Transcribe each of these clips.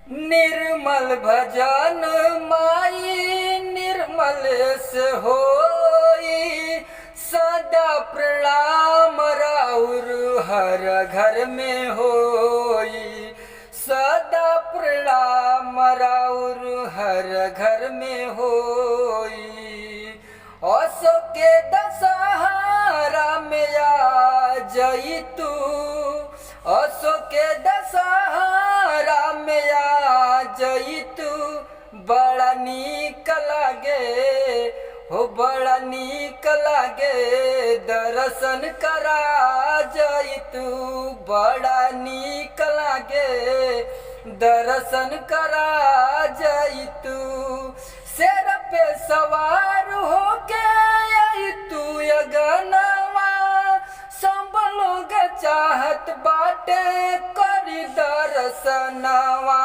निर्मल भजन माई निर्मल से होई, सदा प्रणाम राउर हर घर में होई। सदा प्रणाम राउर हर घर में होई। असो के दशहरा में आ जई तू, असो के दशहरा में आ जई तू। बड़ा नीक लागे हो बड़ा नीक लागे, दर्शन करा जई तू। बड़ा नीक लागे दर्शन करा जई तू। शेर पे सवार होके आई तू अगनवा, सब लोग चाहत बाटे करी दर्शनवा।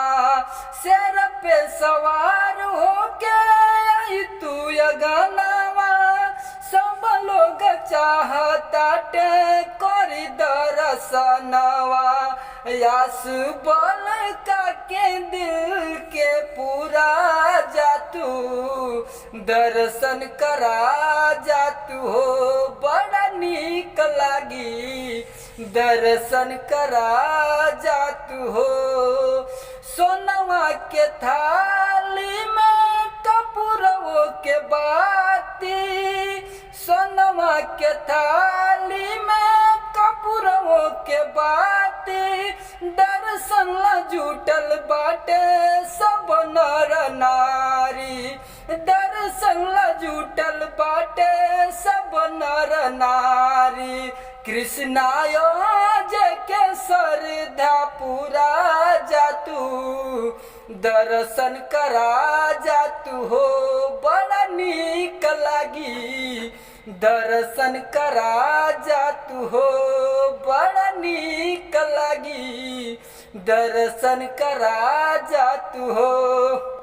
शेर पे सवार होके आई तू अगनवा, सब लोग चाहताटे करी दर्शनवा। यास बोल के दिल के पूरा जातू, दर्शन करा जातू हो। बड़ा नीक लागी दर्शन करा जातू हो। सोनवा के थाली में कपूरवो के बाती, सोनवा के थाली में कपूरवो के बाती। दर्शन ला जुटल बाटे सब नर नारी, दर्शन ला जुटल बाटे सब नर नारी। कृष्णायो जय के श्रद्धा पूरा जातू, दर्शन करा जातू हो। बड़ा नीक लागी दर्शन करा जातू हो। बड़ा नीक लागी दर्शन करा जातू हो।